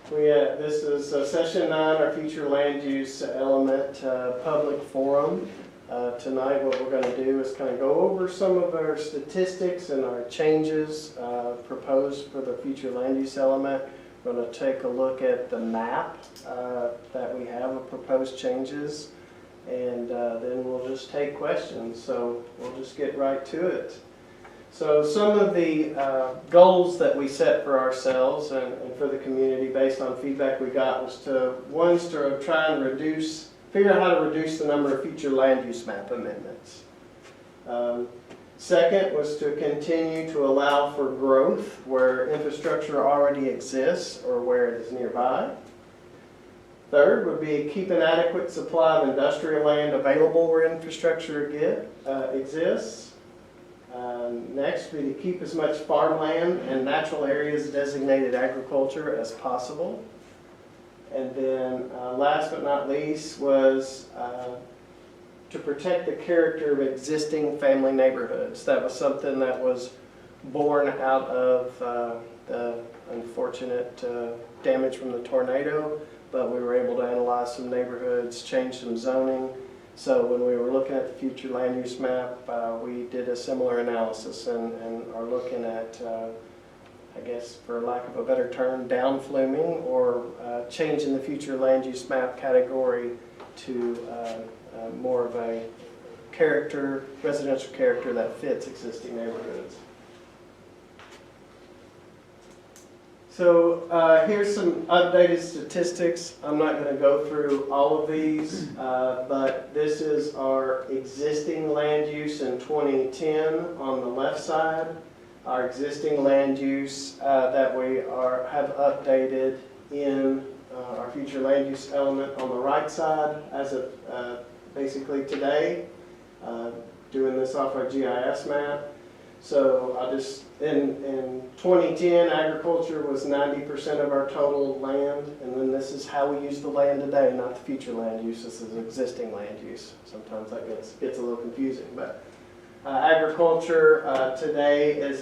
This is session 9, our future land use element public forum. Tonight what we're going to do is kind of go over some of our statistics and our changes proposed for the future land use element. We're going to take a look at the map that we have of proposed changes, and then we'll just take questions. So we'll just get right to it. So some of the goals that we set for ourselves and for the community based on feedback we got was to try and figure out how to reduce the number of future land use map amendments. Second was to continue to allow for growth where infrastructure already exists or where it is nearby. Third would be keep an adequate supply of industrial land available where infrastructure exists. Next would be to keep as much farmland and natural areas designated agriculture as possible. And then last but not least was to protect the character of existing family neighborhoods. That was something that was born out of the unfortunate damage from the tornado, but we were able to analyze some neighborhoods, change some zoning. So when we were looking at the future land use map, we did a similar analysis and are looking at, I guess for lack of a better term, downfluming or changing the future land use map category to more of a residential character that fits existing neighborhoods. So here's some updated statistics. I'm not going to go through all of these, but this is our existing land use in 2010 on the left side, our existing land use that we have updated in our future land use element on the right side as of basically today, doing this off our GIS map. So in 2010, agriculture was 90% of our total land, and then this is how we use the land today, not the future land use. This is existing land use. Sometimes that gets a little confusing, but agriculture today is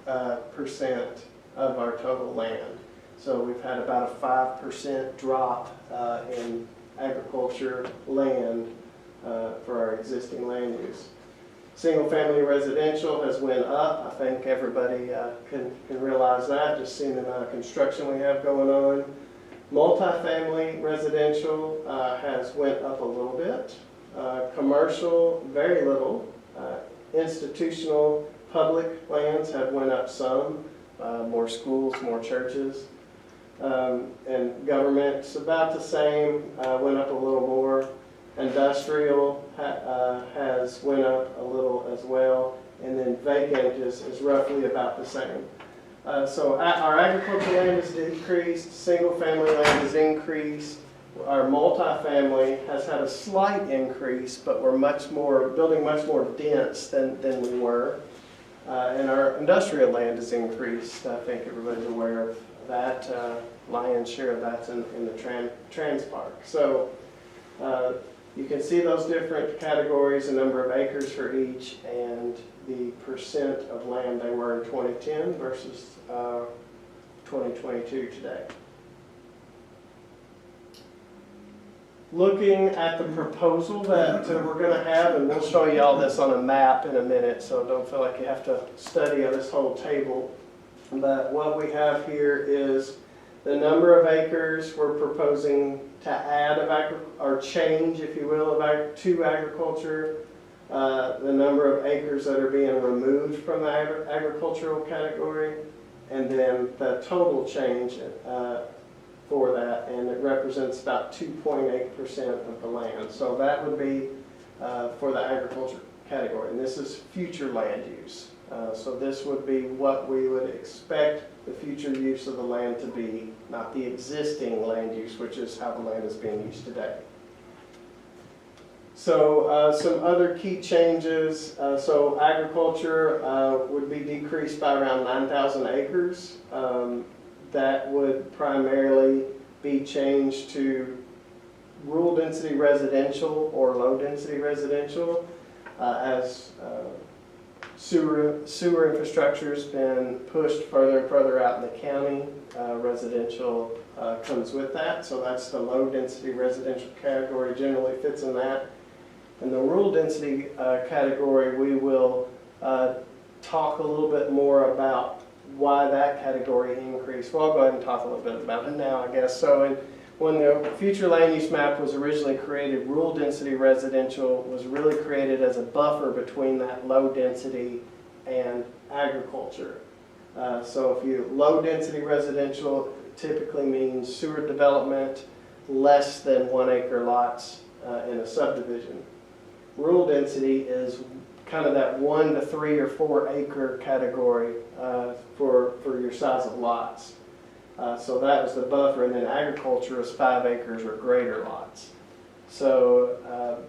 85% of our total land. So we've had about a 5% drop in agriculture land for our existing land use. Single-family residential has went up. I think everybody can realize that, just seeing the amount of construction we have going on. Multifamily residential has went up a little bit. Commercial, very little. Institutional public lands have went up some. More schools, more churches. And government's about the same, went up a little more. Industrial has went up a little as well, and then vacant is roughly about the same. So our agricultural land has decreased, single family land has increased, our multifamily has had a slight increase, but we're building much more dense than we were. And our industrial land has increased. I think everybody's aware of that. Lion's share of that's in the Trans Park. So you can see those different categories, the number of acres for each, and the percent of land they were in 2010 versus 2022 today. Looking at the proposal that we're going to have, and we'll show you all this on a map in a minute, so don't feel like you have to study this whole table. But what we have here is the number of acres we're proposing to add or change, if you will, to agriculture, the number of acres that are being removed from the agricultural category, and then the total change for that, and it represents about 2.8% of the land. So that would be for the agriculture category, and this is future land use. So this would be what we would expect the future use of the land to be, not the existing land use, which is how the land is being used today. So some other key changes. So agriculture would be decreased by around 9,000 acres. That would primarily be changed to rural density residential or low density residential as Sewer infrastructure's been pushed further and further out in the county. Residential comes with that, so that's the low density residential category, generally fits in that. In the rural density category, we will talk a little bit more about why that category increased. Well, I'll go ahead and talk a little bit about it now, I guess. So when the future land use map was originally created, rural density residential was really created as a buffer between that low density and agriculture. So if you low density residential typically means sewer development, less than 1 acre lots in a subdivision. Rural density is kind of that 1 to 3 or 4 acre category for your size of lots. So that was the buffer, and then agriculture is 5 acres or greater lots. So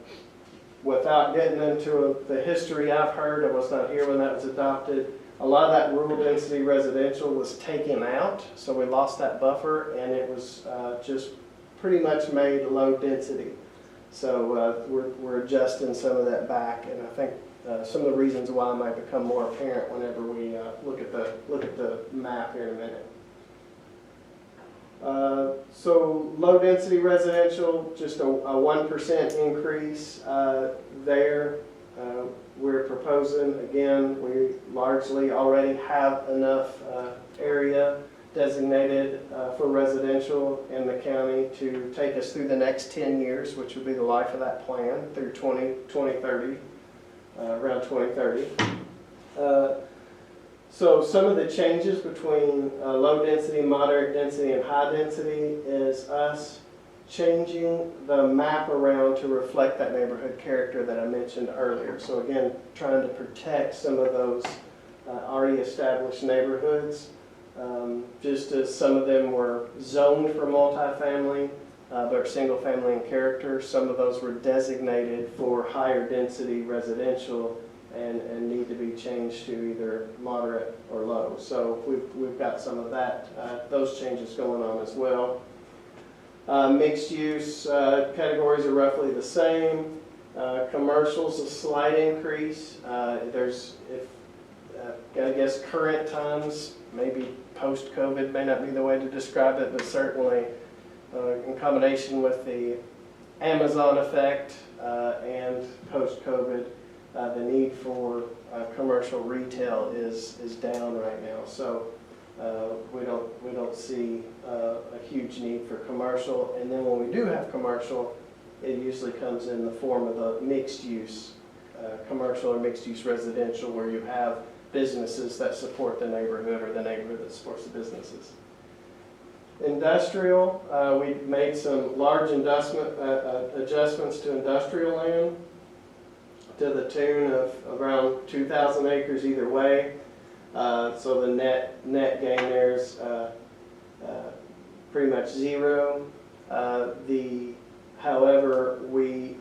without getting into the history I've heard, I was not here when that was adopted, a lot of that rural density residential was taken out, so we lost that buffer, and it was just pretty much made low density. So we're adjusting some of that back, and I think some of the reasons why might become more apparent whenever we look at the map here in a minute. So low density residential, just a 1% increase there. We're proposing, again, we largely already have enough area designated for residential in the county to take us through the next 10 years, which would be the life of that plan, through 2030, around 2030. So some of the changes between low density, moderate density, and high density is us changing the map around to reflect that neighborhood character that I mentioned earlier. So again, trying to protect some of those already established neighborhoods. Just as some of them were zoned for multifamily, but are single family in character, some of those were designated for higher density residential and need to be changed to either moderate or low. So we've got some of that, those changes going on as well. Mixed use categories are roughly the same. Commercial's a slight increase. I guess current times, maybe post-COVID may not be the way to describe it, but certainly in combination with the Amazon effect and post-COVID, the need for commercial retail is down right now. So we don't see a huge need for commercial. And then when we do have commercial, it usually comes in the form of a mixed use commercial or mixed use residential, where you have businesses that support the neighborhood or the neighborhood that supports the businesses. Industrial, we made some large adjustments to industrial land to the tune of around 2,000 acres either way. So the net gain there is pretty much zero. However, we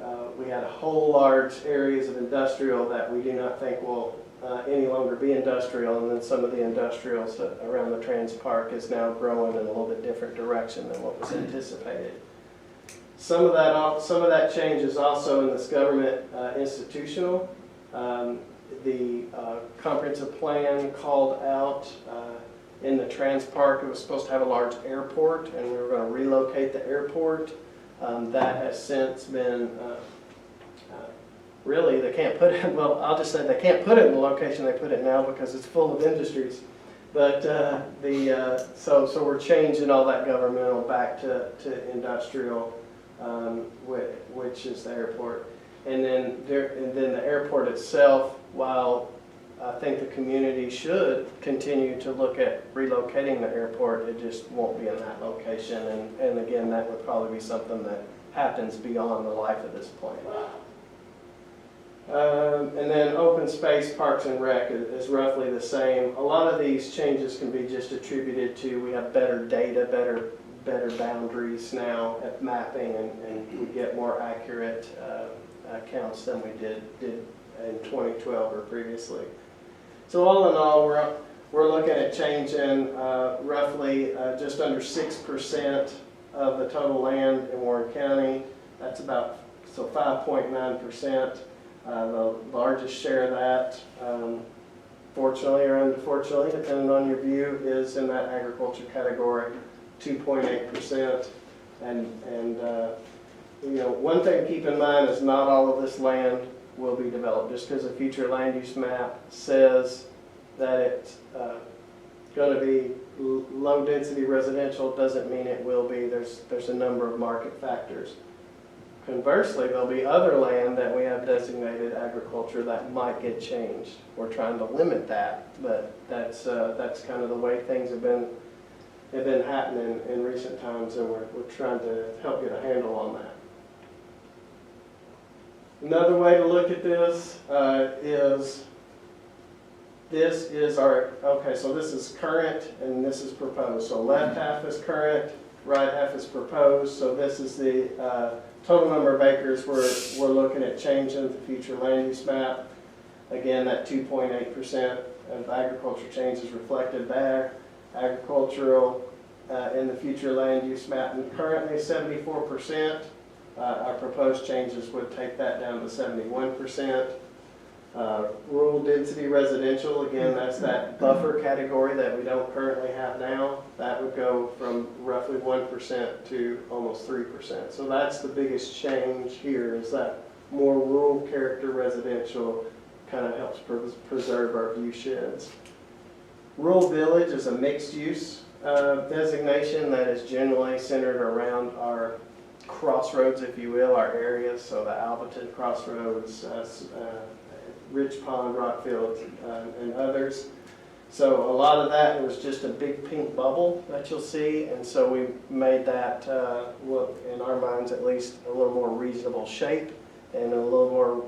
had whole large areas of industrial that we do not think will any longer be industrial, and then some of the industrials around the Trans Park is now growing in a little bit different direction than what was anticipated. Some of that change is also in this government institutional. The comprehensive plan called out in the Trans Park, it was supposed to have a large airport, and we were going to relocate the airport. That has since been really, they can't put it, well, I'll just say they can't put it in the location they put it now because it's full of industries. But so we're changing all that governmental back to industrial, which is the airport. And then the airport itself, while I think the community should continue to look at relocating the airport, it just won't be in that location. And again, that would probably be something that happens beyond the life of this plan. And then open space, parks and rec is roughly the same. A lot of these changes can be just attributed to we have better data, better boundaries now at mapping, and we get more accurate counts than we did in 2012 or previously. So all in all, we're looking at changing roughly just under 6% of the total land in Warren County. That's about 5.9%. The largest share of that fortunately or unfortunately, depending on your view, is in that agriculture category, 2.8%. You know, one thing to keep in mind is not all of this land will be developed. Just because a future land use map says that it's going to be low density residential doesn't mean it will be. There's a number of market factors. Conversely, there'll be other land that we have designated agriculture that might get changed. We're trying to limit that, but that's kind of the way things have been happening in recent times, and we're trying to help get a handle on that. Another way to look at this is our, okay, so this is current and this is proposed. So left half is current, right half is proposed. So this is the total number of acres we're looking at changing the future land use map. Again, that 2.8% of agriculture change is reflected there. Agricultural in the future land use map, and currently 74%. Our proposed changes would take that down to 71%. Rural density residential, again, that's that buffer category that we don't currently have now. That would go from roughly 1% to almost 3%. So that's the biggest change here, is that more rural character residential kind of helps preserve our view sheds. Rural village is a mixed use designation that is generally centered around our crossroads, if you will, our areas. So the Alvaton Crossroads, Ridge Pond, Rockfield, and others. So a lot of that was just a big pink bubble that you'll see, and so we made that look, in our minds at least, a little more reasonable shape and a little more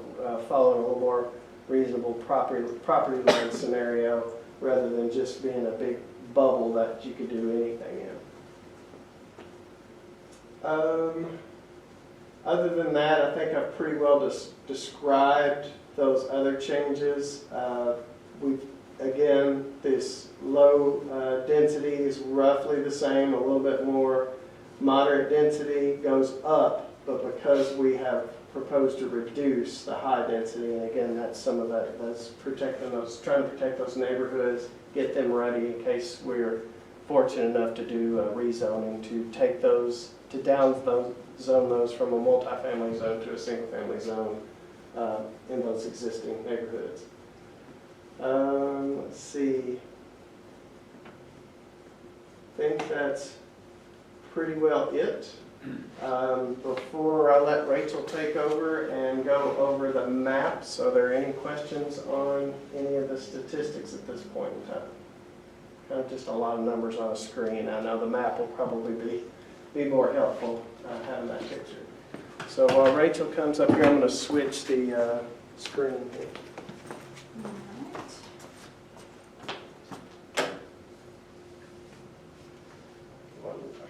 following a little more reasonable property line scenario, rather than just being a big bubble that you could do anything in. Other than that, I think I've pretty well described those other changes. Again, this low density is roughly the same, a little bit more. Moderate density goes up, but because we have proposed to reduce the high density, and again, that's some of that, that's trying to protect those neighborhoods, get them ready in case we're fortunate enough to do rezoning, to take those, to zone those from a multifamily zone to a single family zone in those existing neighborhoods. Let's see. I think that's pretty well it. Before I let Rachel take over and go over the maps, are there any questions on any of the statistics at this point in time? Kind of just a lot of numbers on a screen. I know the map will probably be more helpful having that picture. So while Rachel comes up here, I'm going to switch the screen here.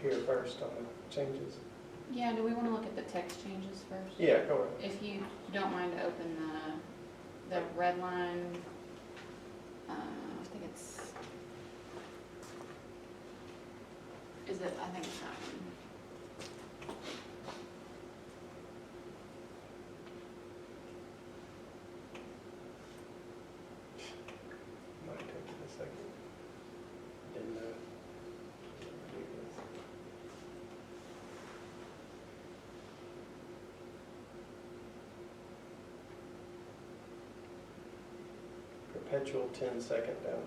Here first on the changes. Yeah, do we want to look at the text changes first? Yeah, go ahead. If you don't mind to open the red line, I think it's, I think it's that one. Might take it a second. Didn't know. Perpetual 10-second down.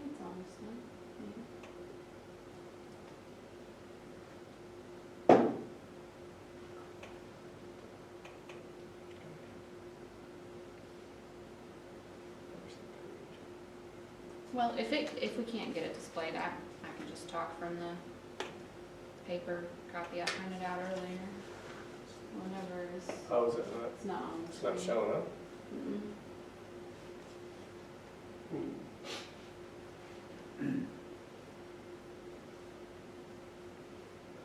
It's almost done. Well, if we can't get it displayed, I can just talk from the paper copy I printed out earlier. Whenever it's. Oh, is it not? It's not on the It's not screen. showing up? Mm-mm.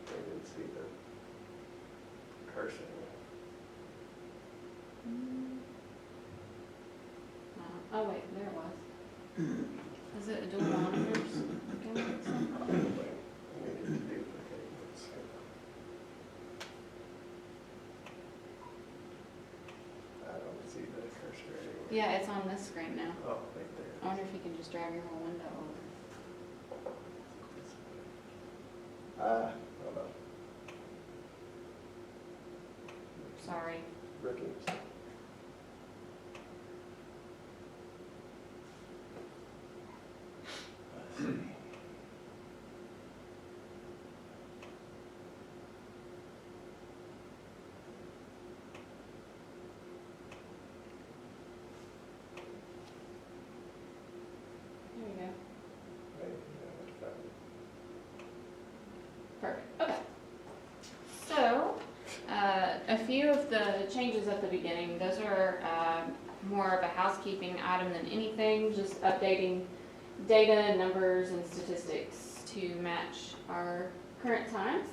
I didn't see the cursor. Oh wait, there it was. Is it a dual monitors? Yeah, it's on this screen now. Oh, right there. I wonder if you can just drag your whole window over. Hold on. Sorry. Rookie mistake. Let's see. There you go. Wait, yeah, I found it. Perfect, okay. So, a few of the changes at the beginning, those are more of a housekeeping item than anything, just updating data, numbers, and statistics to match our current times.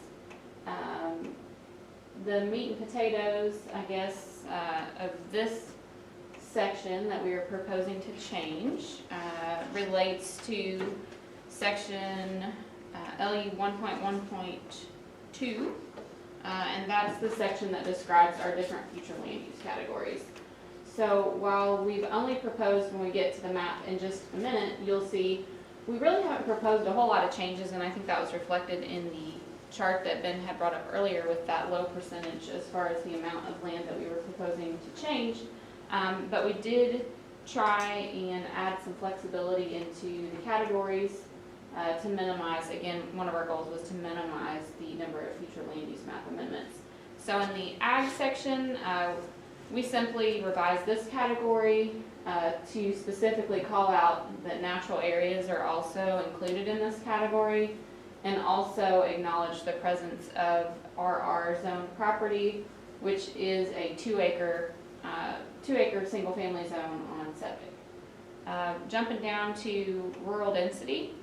The meat and potatoes, I guess, of this section that we are proposing to change relates to section LE 1.1.2, and that's the section that describes our different future land use categories. So while we've only proposed, when we get to the map in just a minute, you'll see we really haven't proposed a whole lot of changes, and I think that was reflected in the chart that Ben had brought up earlier with that low percentage as far as the amount of land that we were proposing to change. But we did try and add some flexibility into the categories to minimize, again, one of our goals was to minimize the number of future land use map amendments. So in the ag section, we simply revised this category to specifically call out that natural areas are also included in this category, and also acknowledge the presence of RR zone property, which is a 2 acre single family zone on septic. Jumping down to rural density,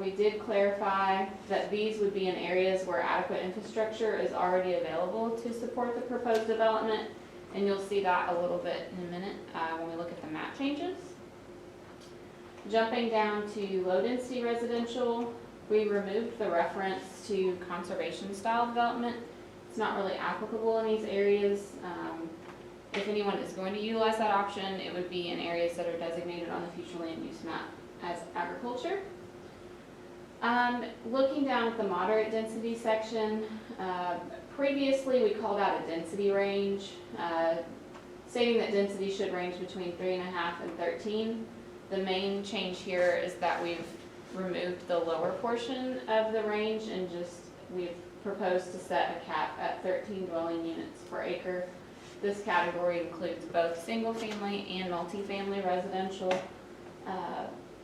we did clarify that these would be in areas where adequate infrastructure is already available to support the proposed development, and you'll see that a little bit in a minute when we look at the map changes. Jumping down to low density residential, we removed the reference to conservation style development. It's not really applicable in these areas. If anyone is going to utilize that option, it would be in areas that are designated on the future land use map as agriculture. Looking down at the moderate density section, previously we called out a density range, stating that density should range between 3.5 and 13. The main change here is that we've removed the lower portion of the range and we've proposed to set a cap at 13 dwelling units per acre. This category includes both single family and multifamily residential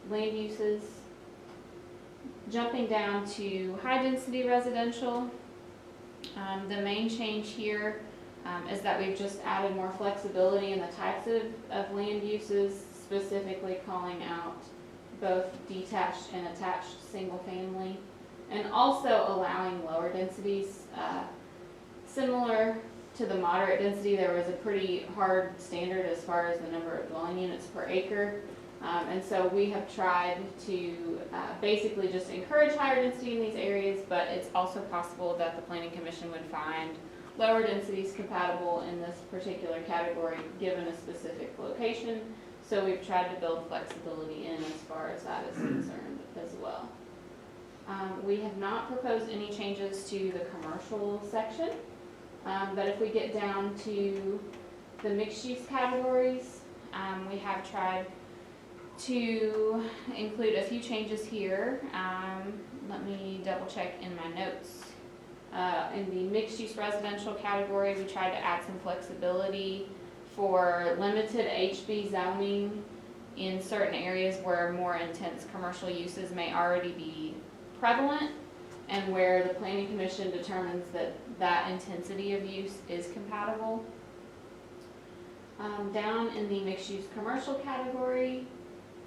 land uses. Jumping down to high density residential, the main change here is that we've just added more flexibility in the types of land uses, specifically calling out both detached and attached single family, and also allowing lower densities. Similar to the moderate density, there was a pretty hard standard as far as the number of dwelling units per acre. And so we have tried to basically just encourage higher density in these areas, but it's also possible that the Planning Commission would find lower densities compatible in this particular category given a specific location. So we've tried to build flexibility in as far as that is concerned as well. We have not proposed any changes to the commercial section, but if we get down to the mixed use categories, we have tried to include a few changes here. Let me double check in my notes. In the mixed use residential category, we tried to add some flexibility for limited HB zoning in certain areas where more intense commercial uses may already be prevalent, and where the Planning Commission determines that that intensity of use is compatible. Down in the mixed use commercial category,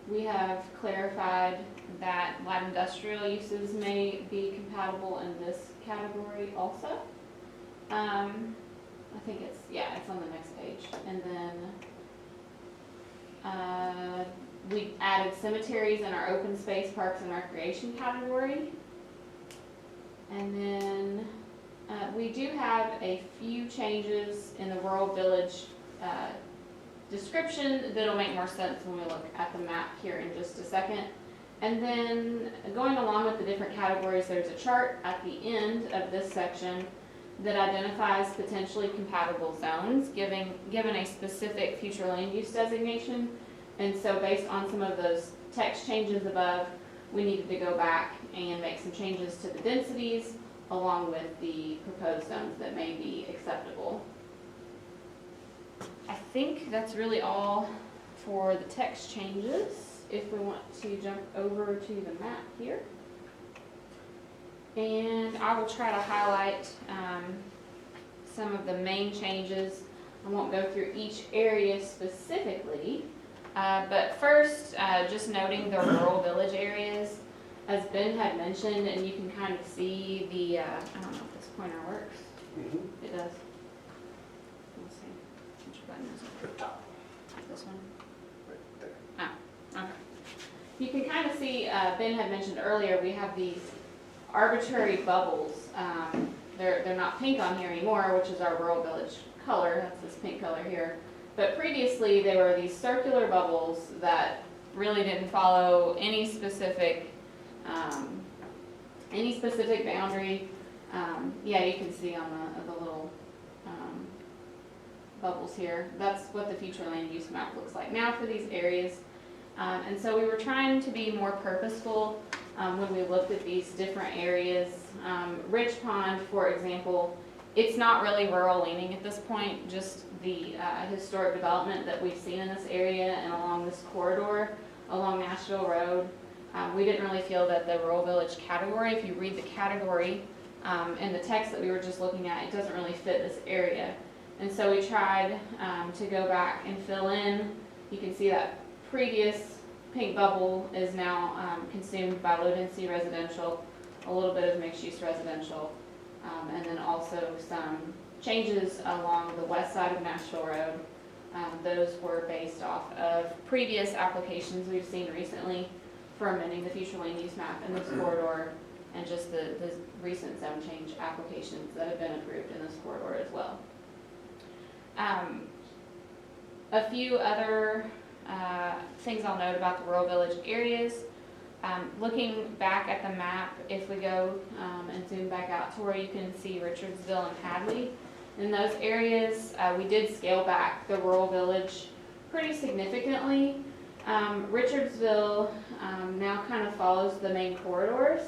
we have clarified that light industrial uses may be compatible in this category also. I think it's on the next page. And then we added cemeteries in our open space, parks, and recreation category. And then we do have a few changes in the rural village description that'll make more sense when we look at the map here in just a second. And then going along with the different categories, there's a chart at the end of this section that identifies potentially compatible zones, given a specific future land use designation. And so based on some of those text changes above, we needed to go back and make some changes to the densities along with the proposed zones that may be acceptable. I think that's really all for the text changes. If we want to jump over to the map here. And I will try to highlight some of the main changes. I won't go through each area specifically, but first, just noting the rural village areas, as Ben had mentioned, and you can kind of see the, I don't know if this pointer works. It does. Let's see, which button is it? The top, This one? right there. Okay. You can kind of see, Ben had mentioned earlier, we have these arbitrary bubbles. They're not pink on here anymore, which is our rural village color. That's this pink color here. But previously, they were these circular bubbles that really didn't follow any specific boundary. Yeah, you can see on the little bubbles here. That's what the future land use map looks like now for these areas. And so we were trying to be more purposeful when we looked at these different areas. Rich Pond, for example, it's not really rural leaning at this point, just the historic development that we've seen in this area and along this corridor, along Nashville Road. We didn't really feel that the rural village category, if you read the category in the text that we were just looking at, it doesn't really fit this area. And so we tried to go back and fill in. You can see that previous pink bubble is now consumed by low density residential, a little bit of mixed use residential, and then also some changes along the west side of Nashville Road. Those were based off of previous applications we've seen recently for amending the future land use map in this corridor, and just the recent zone change applications that have been approved in this corridor as well. A few other things I'll note about the rural village areas. Looking back at the map, if we go and zoom back out to where you can see Richardsville and Hadley, in those areas we did scale back the rural village pretty significantly. Richardsville now kind of follows the main corridors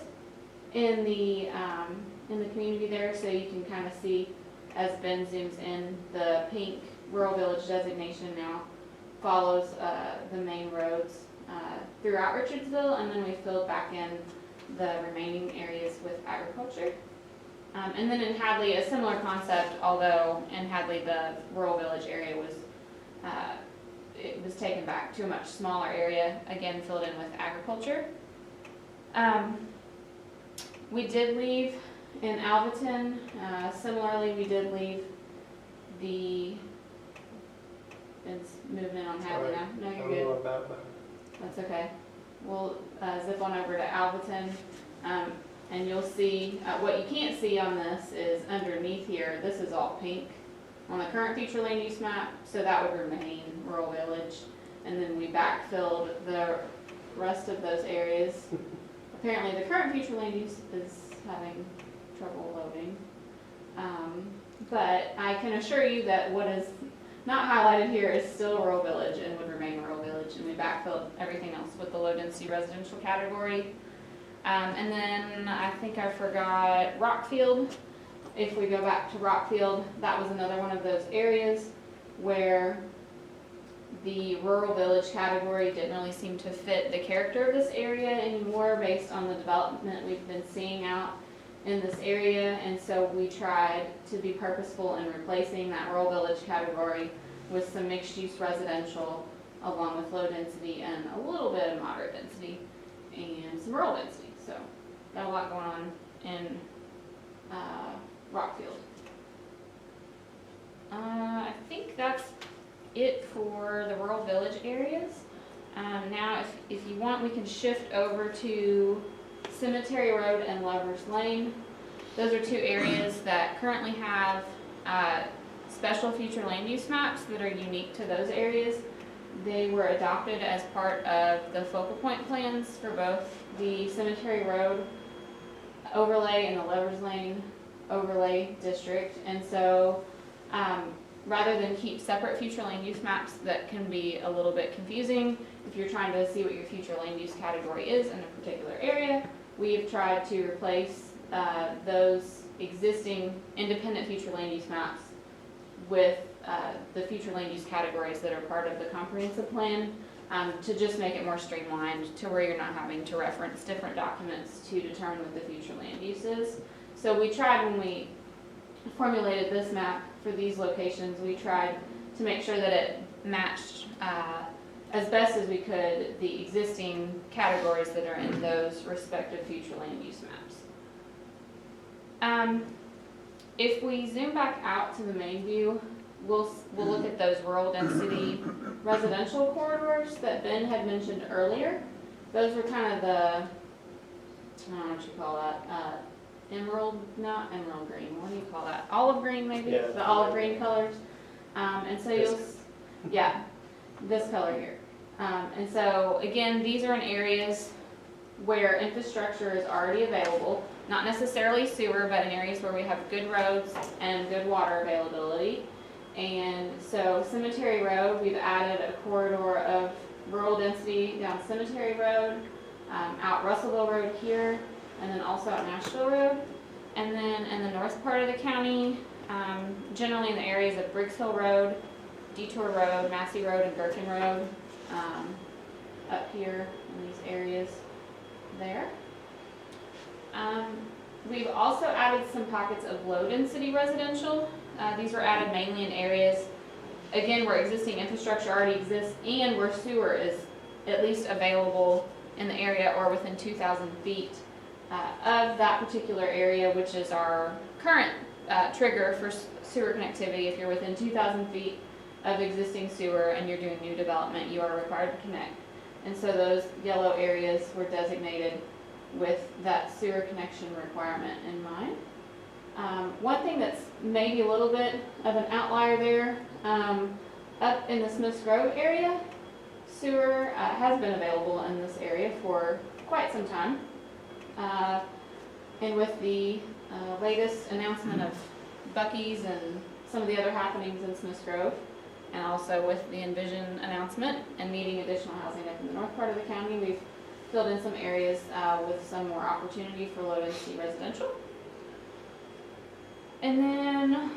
in the community there, so you can kind of see as Ben zooms in, the pink rural village designation now follows the main roads throughout Richardsville, and then we filled back in the remaining areas with agriculture. And then in Hadley, a similar concept, although in Hadley the rural village area was it was taken back to a much smaller area, again filled in with agriculture. We did leave in Alvaton, similarly we did leave the, it's moving in on Hadley now. No, you're good. About that. That's okay. We'll zip on over to Alvaton, and you'll see, what you can't see on this is underneath here, this is all pink on the current future land use map, so that would remain rural village. And then we backfilled the rest of those areas. Apparently the current future land use is having trouble loading. But I can assure you that what is not highlighted here is still rural village and would remain rural village, and we backfilled everything else with the low density residential category. And then I think I forgot Rockfield. If we go back to Rockfield, that was another one of those areas where the rural village category didn't really seem to fit the character of this area anymore based on the development we've been seeing out in this area, and so we tried to be purposeful in replacing that rural village category with some mixed use residential along with low density and a little bit of moderate density and some rural density. So got a lot going on in Rockfield. I think that's it for the rural village areas. Now if you want, we can shift over to Cemetery Road and Lovers Lane. Those are two areas that currently have special future land use maps that are unique to those areas. They were adopted as part of the focal point plans for both the Cemetery Road overlay and the Lovers Lane overlay district. And so, rather than keep separate future land use maps that can be a little bit confusing if you're trying to see what your future land use category is in a particular area, we've tried to replace those existing independent future land use maps with the future land use categories that are part of the comprehensive plan, to just make it more streamlined to where you're not having to reference different documents to determine what the future land use is. So we tried, when we formulated this map for these locations, we tried to make sure that it matched as best as we could the existing categories that are in those respective future land use maps. If we zoom back out to the main view, we'll look at those rural density residential corridors that Ben had mentioned earlier. Those were kind of the, I don't know what you call that, emerald, not emerald green, what do you call that? Olive green, maybe? Yeah. The olive green colors. And so yeah, this color here. And so again, these are in areas where infrastructure is already available, not necessarily sewer, but in areas where we have good roads and good water availability. And so Cemetery Road, we've added a corridor of rural density down Cemetery Road, out Russellville Road here, and then also out Nashville Road. And then in the north part of the county, generally in the areas of Briggs Hill Road, Detour Road, Massey Road, and Gherkin Road, up here in these areas there. We've also added some pockets of low density residential. These were added mainly in areas, again, where existing infrastructure already exists and where sewer is at least available in the area or within 2,000 feet of that particular area, which is our current trigger for sewer connectivity. If you're within 2,000 feet of existing sewer and you're doing new development, you are required to connect. And so those yellow areas were designated with that sewer connection requirement in mind. One thing that's maybe a little bit of an outlier there, up in the Smiths Grove area, sewer has been available in this area for quite some time. And with the latest announcement of Buc-ee's and some of the other happenings in Smiths Grove, and also with the Envision announcement and needing additional housing up in the north part of the county, we've filled in some areas with some more opportunity for low density residential. And then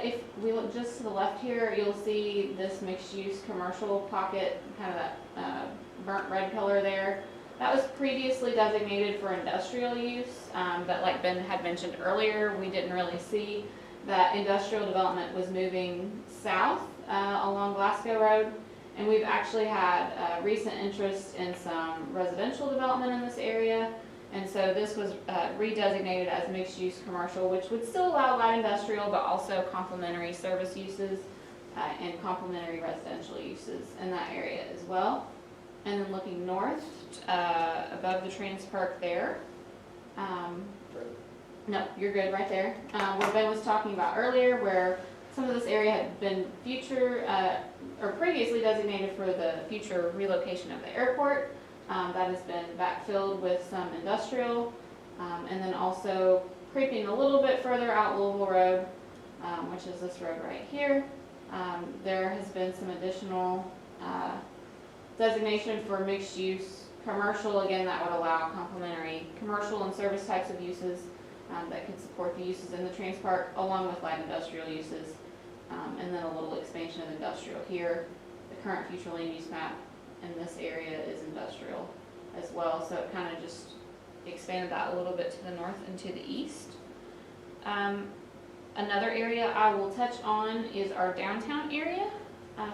if we look just to the left here, you'll see this mixed use commercial pocket, kind of that burnt red color there. That was previously designated for industrial use, but like Ben had mentioned earlier, we didn't really see that industrial development was moving south along Glasgow Road. And we've actually had recent interest in some residential development in this area. And so this was redesignated as mixed-use commercial, which would still allow light industrial, but also complementary service uses and complementary residential uses in that area as well. And then looking north, above the Trans Park there. No, you're good right there. Where Ben was talking about earlier, where some of this area had been or previously designated for the future relocation of the airport. That has been backfilled with some industrial, and then also creeping a little bit further out Louisville Road, which is this road right here. There has been some additional designation for mixed use commercial. Again, that would allow complementary commercial and service types of uses that could support the uses in the Trans Park, along with light industrial uses, and then a little expansion of industrial here. The current future land use map in this area is industrial as well, so it kind of just expanded that a little bit to the north and to the east. Another area I will touch on is our downtown area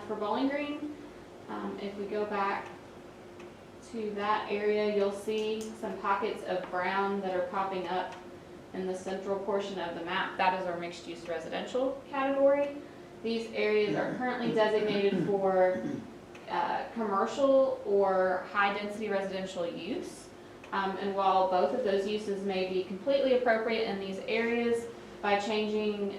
for Bowling Green. If we go back to that area, you'll see some pockets of brown that are popping up in the central portion of the map. That is our mixed-use residential category. These areas are currently designated for commercial or high-density residential use. And while both of those uses may be completely appropriate in these areas, by changing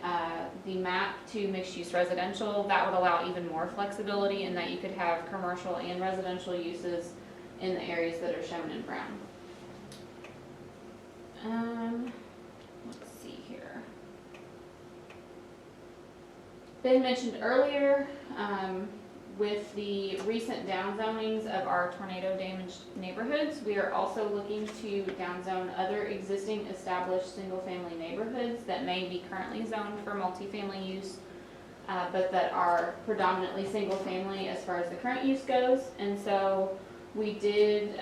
the map to mixed-use residential, that would allow even more flexibility in that you could have commercial and residential uses in the areas that are shown in brown. Let's see here. Ben mentioned earlier, with the recent downzonings of our tornado damaged neighborhoods, we are also looking to downzone other existing established single-family neighborhoods that may be currently zoned for multifamily use, but that are predominantly single-family as far as the current use goes. And so we did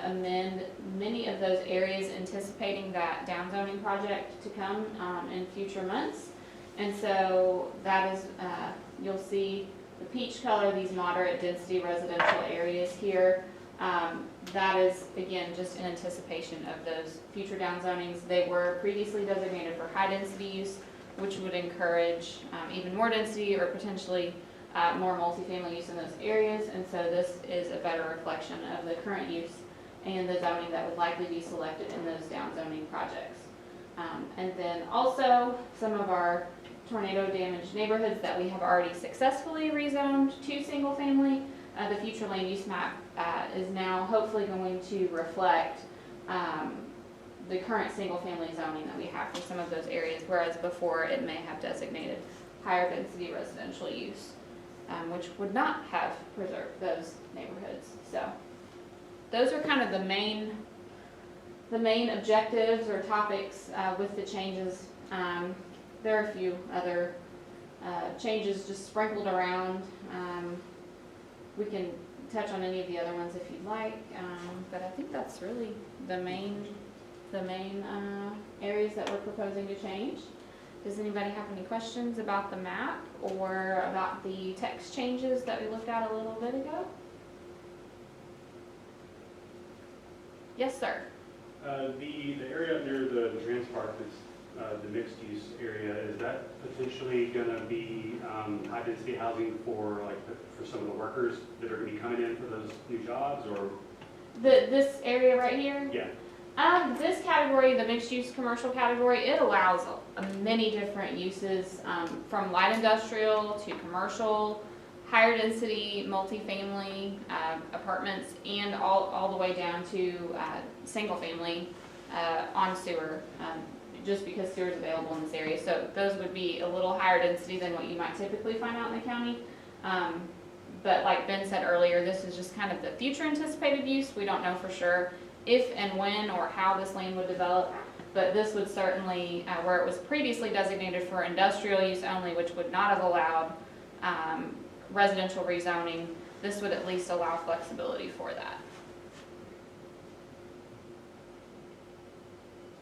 amend many of those areas anticipating that downzoning project to come in future months. And so that is, you'll see the peach color, these moderate density residential areas here. That is, again, just in anticipation of those future downzonings. They were previously designated for high density use, which would encourage even more density or potentially more multifamily use in those areas. And so this is a better reflection of the current use and the zoning that would likely be selected in those downzoning projects. And then also some of our tornado damaged neighborhoods that we have already successfully rezoned to single family. The future land use map is now hopefully going to reflect the current single family zoning that we have for some of those areas, whereas before it may have designated higher density residential use, which would not have preserved those neighborhoods. So those are kind of the main objectives or topics with the changes. There are a few other changes just sprinkled around. We can touch on any of the other ones if you'd like, but I think that's really the main areas that we're proposing to change. Does anybody have any questions about the map or about the text changes that we looked at a little bit ago? Yes, sir. The area near the Trans Park is the mixed use area. Is that potentially going to be high density housing for for some of the workers that are going to be coming in for those new jobs, or? This area right here? Yeah. This category, the mixed use commercial category, it allows many different uses, from light industrial to commercial, higher density multifamily apartments, and all the way down to single family on sewer, just because sewer is available in this area. So those would be a little higher density than what you might typically find out in the county. But like Ben said earlier, this is just kind of the future anticipated use. We don't know for sure if and when or how this land would develop, but this would certainly, where it was previously designated for industrial use only, which would not have allowed residential rezoning, this would at least allow flexibility for that.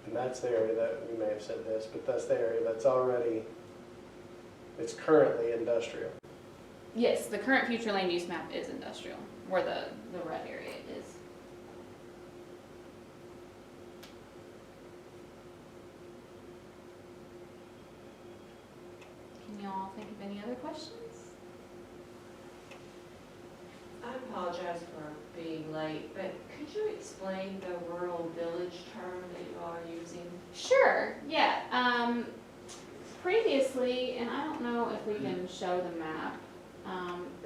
And that's the area that, we may have said this, but that's the area that's already, it's currently industrial. Yes, the current future land use map is industrial, where the red area is. Can you all think of any other questions? I apologize for being late, but could you explain the rural village term that you all are using? Sure, yeah. Previously, and I don't know if we can show the map,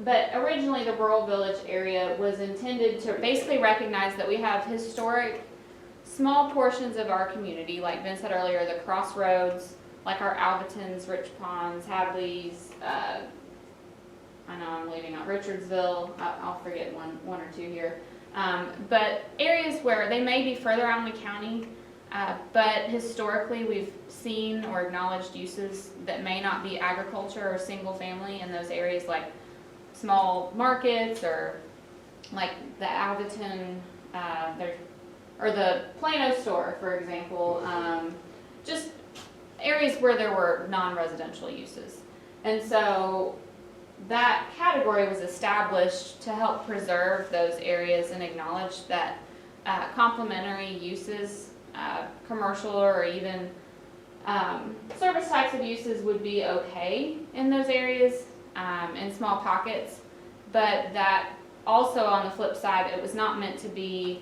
but originally the rural village area was intended to basically recognize that we have historic small portions of our community, like Ben said earlier, the crossroads, like our Alvatons, Rich Ponds, Hadleys, I know I'm leaving out Richardsville, I'll forget one or two here. But areas where they may be further out in the county, but historically we've seen or acknowledged uses that may not be agriculture or single family in those areas, like small markets or like the Alvaton, or the Plano store, for example, just areas where there were non-residential uses. And so that category was established to help preserve those areas and acknowledge that complementary uses, commercial or even service types of uses would be okay in those areas in small pockets, but that also on the flip side, it was not meant to be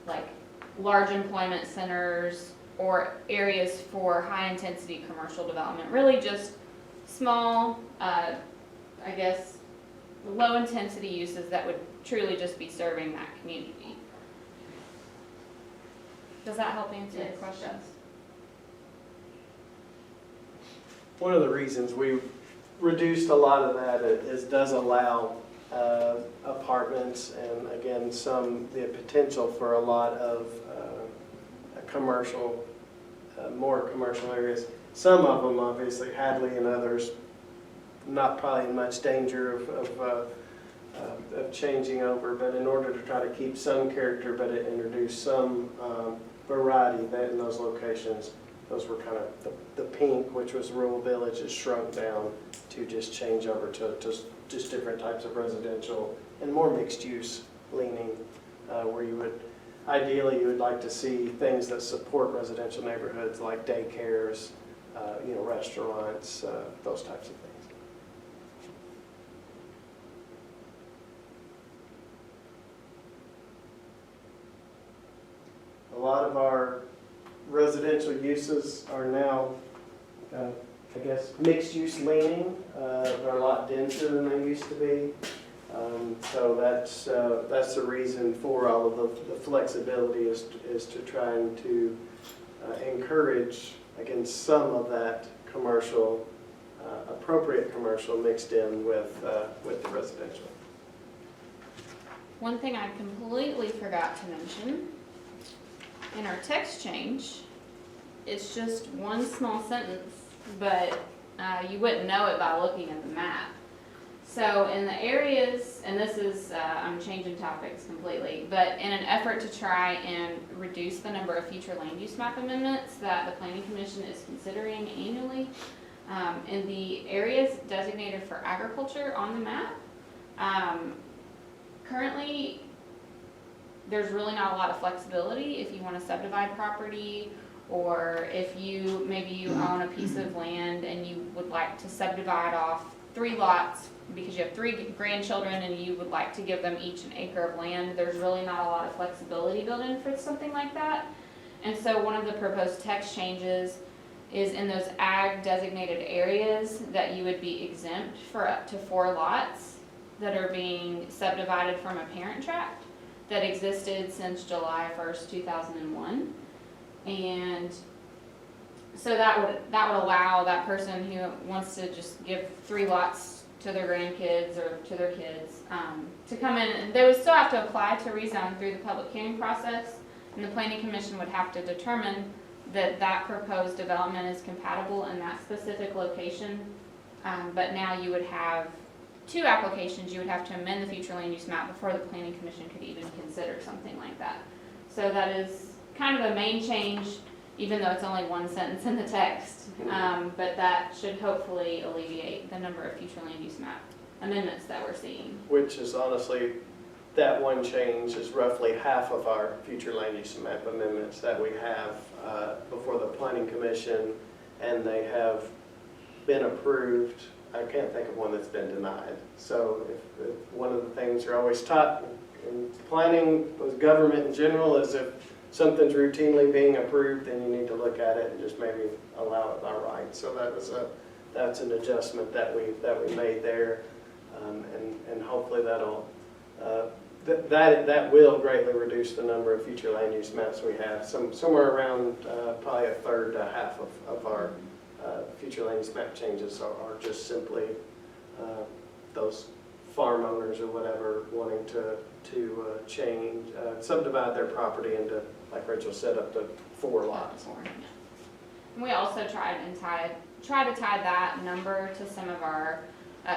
like large employment centers or areas for high-intensity commercial development. Really just small, I guess, low-intensity uses that would truly just be serving that community. Does that help answer your Yes, it questions? does. One of the reasons we reduced a lot of that is does allow apartments and again, the potential for a lot of commercial, more commercial areas. Some of them, obviously, Hadley and others, not probably in much danger of changing over, but in order to try to keep some character, but introduce some variety that in those locations, those were kind of the pink, which was rural village, is shrunk down to just change over to just different types of residential and more mixed use leaning, where you would, ideally, you would like to see things that support residential neighborhoods like daycares, restaurants, those types of things. A lot of our residential uses are now, I guess, mixed use leaning. They're a lot denser than they used to be. So that's the reason for all of the flexibility is to try and to encourage, again, some of that commercial, appropriate commercial mixed in with the residential. One thing I completely forgot to mention, in our text change, it's just one small sentence, but you wouldn't know it by looking at the map. So in the areas, and this is, I'm changing topics completely, but in an effort to try and reduce the number of future land use map amendments that the Planning Commission is considering annually, in the areas designated for agriculture on the map, currently there's really not a lot of flexibility if you want to subdivide property, or if maybe you own a piece of land and you would like to subdivide off 3 lots because you have 3 grandchildren and you would like to give them each an acre of land. There's really not a lot of flexibility built in for something like that. And so one of the proposed text changes is in those ag designated areas that you would be exempt for up to 4 lots that are being subdivided from a parent tract that existed since July 1st, 2001. And so that would allow that person who wants to just give 3 lots to their grandkids or to their kids to come in, and they would still have to apply to rezone through the public hearing process, and the Planning Commission would have to determine that that proposed development is compatible in that specific location. But now you would have 2 applications. You would have to amend the future land use map before the Planning Commission could even consider something like that. So that is kind of a main change, even though it's only one sentence in the text. But that should hopefully alleviate the number of future land use map amendments that we're seeing. Which is honestly, that one change is roughly half of our future land use map amendments that we have before the Planning Commission, and they have been approved. I can't think of one that's been denied. So if one of the things you're always taught in planning with government in general is if something's routinely being approved, then you need to look at it and just maybe allow it by right. So that's an adjustment that we made there, and hopefully that'll that will greatly reduce the number of future land use maps we have. Somewhere around probably a third to half of our future land use map changes are just simply those farm owners or whatever wanting to change, subdivide their property into, like Rachel said, up to 4 lots. And we also try to tie that number to some of our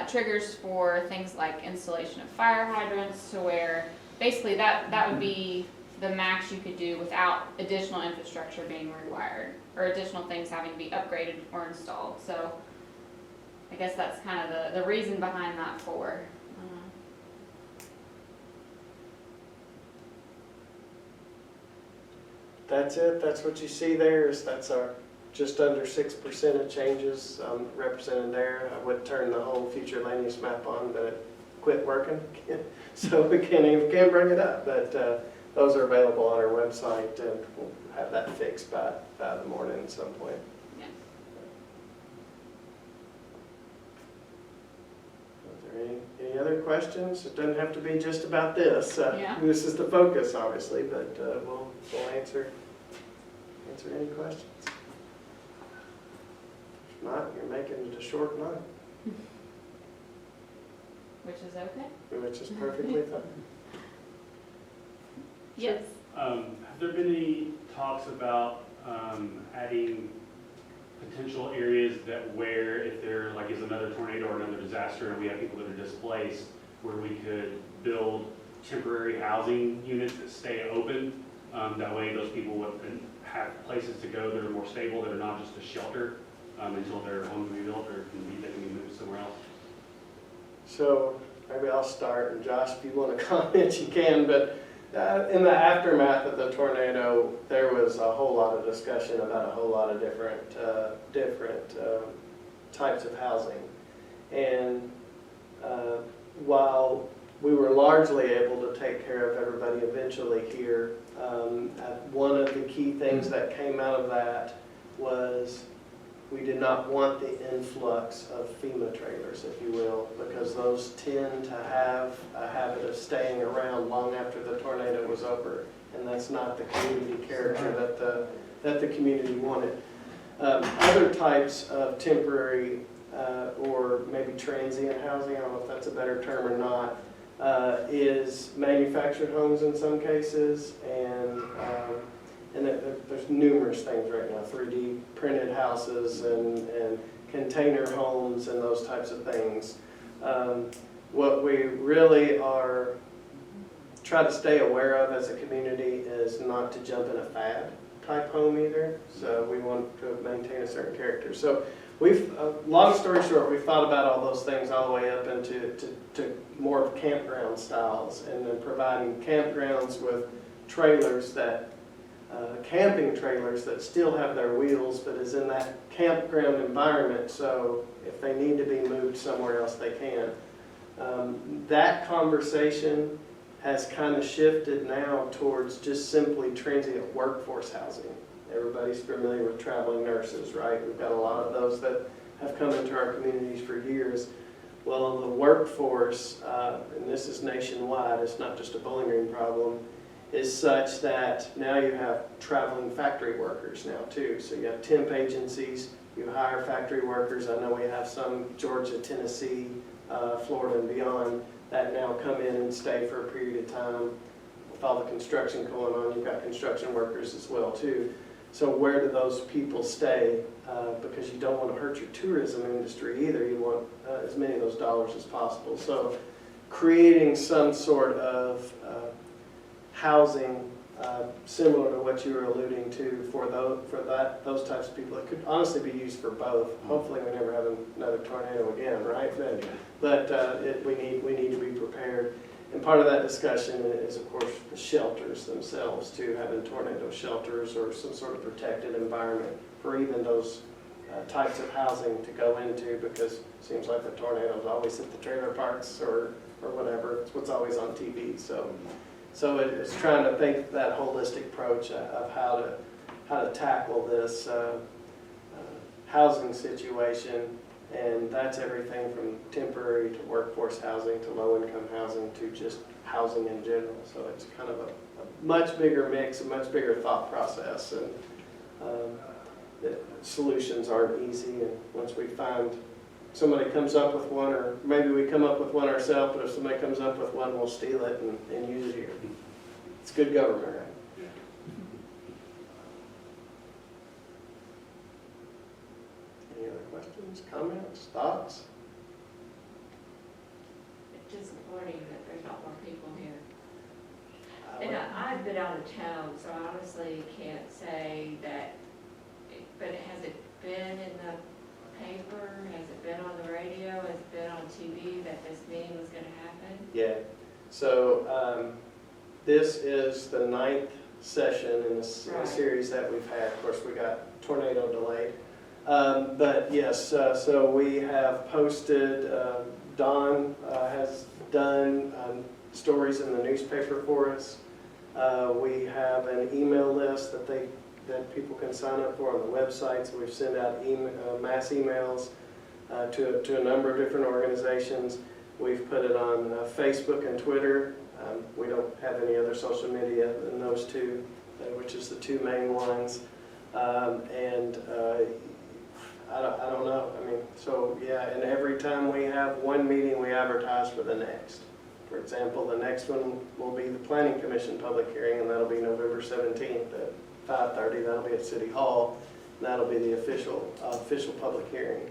triggers for things like installation of fire hydrants, to where basically that would be the max you could do without additional infrastructure being rewired or additional things having to be upgraded or installed. So I guess that's kind of the reason behind that 4. That's it. That's what you see there. That's our just under 6% of changes represented there. I would turn the whole future land use map on, but it quit working, so we can't bring it up. But those are available on our website, and have that fixed by the morning at some point. Yeah. Are there any other questions? It doesn't have to be just about this. Yeah. This is the focus, obviously, but we'll answer any questions. If not, you're making it a short night, Which is okay? which is perfectly fine. Yes. Have there been any talks about adding potential areas that where if there like is another tornado or another disaster and we have people that are displaced, where we could build temporary housing units that stay open? That way those people would have places to go that are more stable, that are not just a shelter until their home can be built or they can be moved somewhere else. So maybe I'll start, and Josh, if you want to comment, you can, but in the aftermath of the tornado, there was a whole lot of discussion about a whole lot of different types of housing. And while we were largely able to take care of everybody eventually here, one of the key things that came out of that was we did not want the influx of FEMA trailers, if you will, because those tend to have a habit of staying around long after the tornado was over, and that's not the community character that the community wanted. Other types of temporary or maybe transient housing, I don't know if that's a better term or not, is manufactured homes in some cases, and there's numerous things right now, 3D printed houses and container homes and those types of things. What we really are try to stay aware of as a community is not to jump in a fad type home either. So we want to maintain a certain character. So we've, long story short, we've thought about all those things all the way up into to more of campground styles, and then providing campgrounds with trailers that camping trailers that still have their wheels, but is in that campground environment, so if they need to be moved somewhere else, they can. That conversation has kind of shifted now towards just simply transient workforce housing. Everybody's familiar with traveling nurses, right? We've got a lot of those that have come into our communities for years. Well, the workforce, and this is nationwide, it's not just a Bowling Green problem, is such that now you have traveling factory workers now too. So you have temp agencies, you hire factory workers. I know we have some Georgia, Tennessee, Florida and beyond that now come in and stay for a period of time. With all the construction going on, you've got construction workers as well too. So where do those people stay? Because you don't want to hurt your tourism industry either. You want as many of those dollars as possible. So creating some sort of housing similar to what you were alluding to for those types of people. It could honestly be used for both. Hopefully we never have another tornado again, right? But we need to be prepared. And part of that discussion is, of course, the shelters themselves too, having tornado shelters or some sort of protected environment for even those types of housing to go into, because it seems like the tornadoes always hit the trailer parks or whatever. It's what's always on TV. So it's trying to think that holistic approach of how to tackle this housing situation, and that's everything from temporary to workforce housing to low-income housing to just housing in general. So it's kind of a much bigger mix, a much bigger thought process, and the solutions aren't easy. And once we find somebody comes up with one, or maybe we come up with one ourselves, but if somebody comes up with one, we'll steal it and use it here. It's good government, right? Yeah. Any other questions, comments, thoughts? It's disappointing that there's not more people here. And I've been out of town, so I honestly can't say that, but has it been in the paper? Has it been on the radio? Has it been on TV that this meeting was going to happen? Yeah, so this is the 9th session in this Right. series that we've had. Of course, we got tornado delayed. But yes, so we have posted, Don has done stories in the newspaper for us. We have an email list that people can sign up for on the website. So we've sent out mass emails to a number of different organizations. We've put it on Facebook and Twitter. We don't have any other social media than those two, which is the two main ones. I don't know. I mean, so yeah, and every time we have one meeting, we advertise for the next. For example, the next one will be the Planning Commission public hearing, and that'll be November 17th at 5:30. That'll be at City Hall. And that'll be the official public hearing.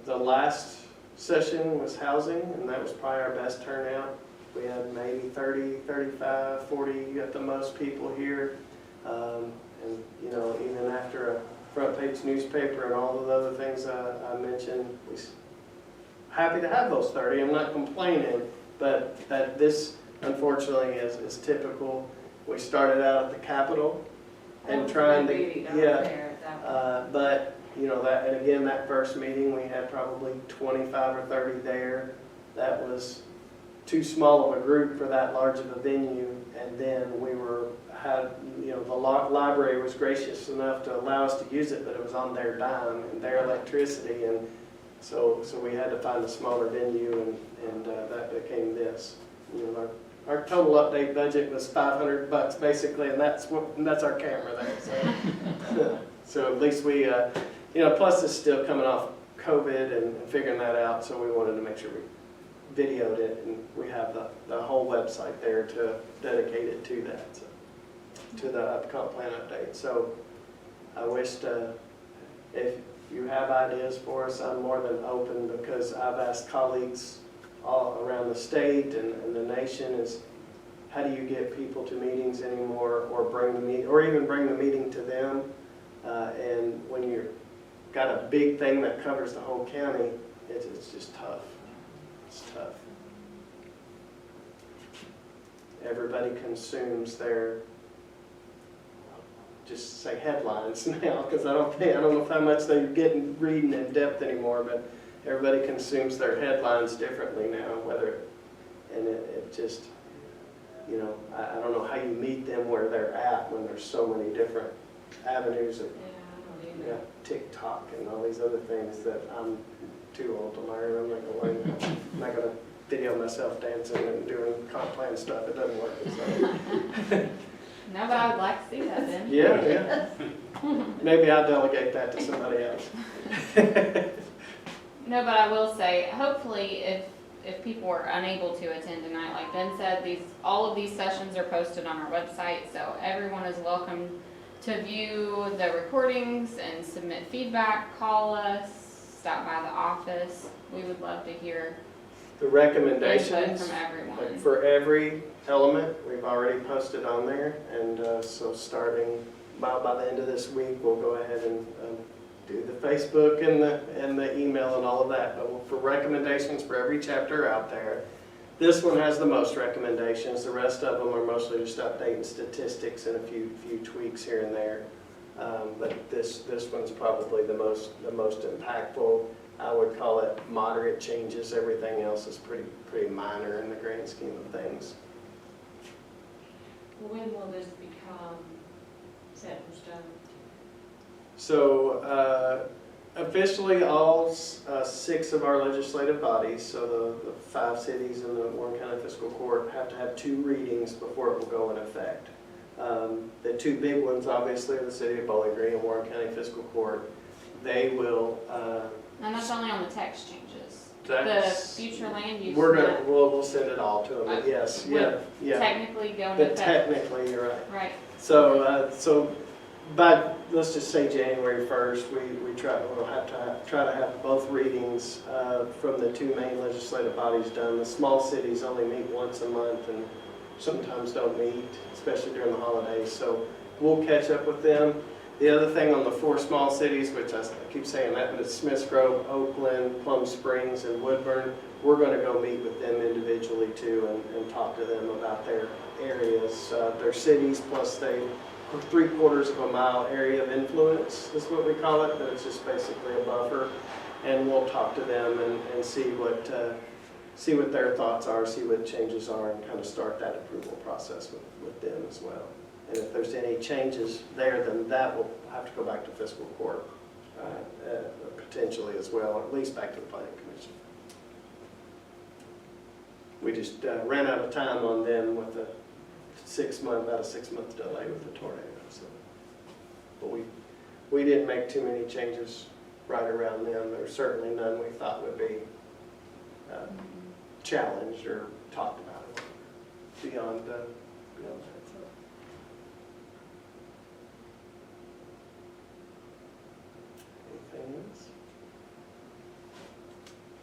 The last session was housing, and that was probably our best turnout. We had maybe 30, 35, 40 at the most people here. And you know, even after a front page newspaper and all of the other things I mentioned, we're happy to have those 30. I'm not complaining, but that this unfortunately is typical. We started out at the Capitol and trying to, but you know, that, and again, that first meeting we had probably 25 or 30 there. That was too small of a group for that large of a venue, and then the library was gracious enough to allow us to use it, but it was on their dime and their electricity, and so we had to find a smaller venue, and that became this. You know, our total update budget was $500 basically, and that's our camera there. So at least we, plus it's still coming off COVID and figuring that out, so we wanted to make sure we videoed it, and we have the whole website there to dedicate it to that, so, to the comp plan update. So I wish if you have ideas for us, I'm more than open, because I've asked colleagues all around the state and the nation is, how do you get people to meetings anymore, or even bring the meeting to them? And when you've got a big thing that covers the whole county, it's just tough. It's tough. Everybody consumes their, just say headlines now, because I don't know how much they're getting reading in depth anymore, but everybody consumes their headlines differently now, and it just, you know, I don't know how you meet them where they're at when there's so many different avenues of TikTok and all these other things that I'm too old to learn. I'm not going to learn that. I'm not going to video myself dancing and doing comp plan stuff. It doesn't work. So. No, but I would like to see that then. Yeah. Maybe I'll delegate that to somebody else. No, but I will say, hopefully, if people were unable to attend tonight, like Ben said, all of these sessions are posted on our website, so everyone is welcome to view the recordings and submit feedback, call us, stop by the office. We would love to hear the input recommendations from everyone. for every element we've already posted on there, and so starting by the end of this week, we'll go ahead and do the Facebook and the email and all of that. But for recommendations for every chapter out there, this one has the most recommendations. The rest of them are mostly just updating statistics and a few tweaks here and there. But this one's probably the most impactful. I would call it moderate changes. Everything else is pretty minor in the grand scheme of things. When will this become set in stone? So officially, all 6 of our legislative bodies, so the 5 cities and the Warren County Fiscal Court, have to have 2 readings before it will go in effect. The 2 big ones, obviously, are the City of Bowling Green and Warren County Fiscal Court. They will. And that's only on the text changes. The future land use. We'll send it all to them. But yes, yeah. Technically go into But effect. technically, you're right. Right. So by, let's just say January 1st, we'll try to have both readings from the 2 main legislative bodies done. The small cities only meet once a month and sometimes don't meet, especially during the holidays. So we'll catch up with them. The other thing on the 4 small cities, which I keep saying that, but it's Smiths Grove, Oakland, Plum Springs, and Woodburn, we're going to go meet with them individually too and talk to them about their areas, their cities, plus they 3/4 of a mile area of influence is what we call it, but it's just basically a buffer. And we'll talk to them and see see what their thoughts are, see what changes are, and kind of start that approval process with them as well. And if there's any changes there, then that will have to go back to fiscal court potentially as well, or at least back to the planning commission. We just ran out of time on them with the about a 6 month delay with the tornado. So, but we didn't make too many changes right around them. There's certainly none we thought would be challenged or talked about beyond that. So. Anything else?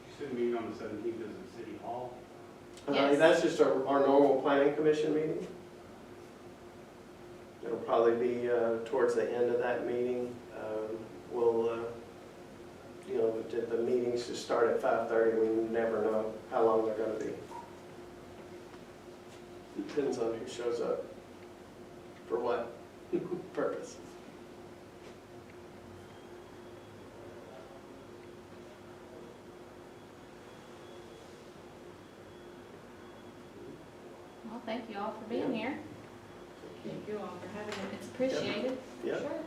You said meeting on the 17th is at City Hall. Yes. That's just our normal planning commission meeting. It'll probably be towards the end of that meeting. The meetings just start at 5:30. We never know how long they're going to be. Depends on who shows up for what purpose. Well, thank you all for being here. Thank you all for having me. It's appreciated. Yep. Sure.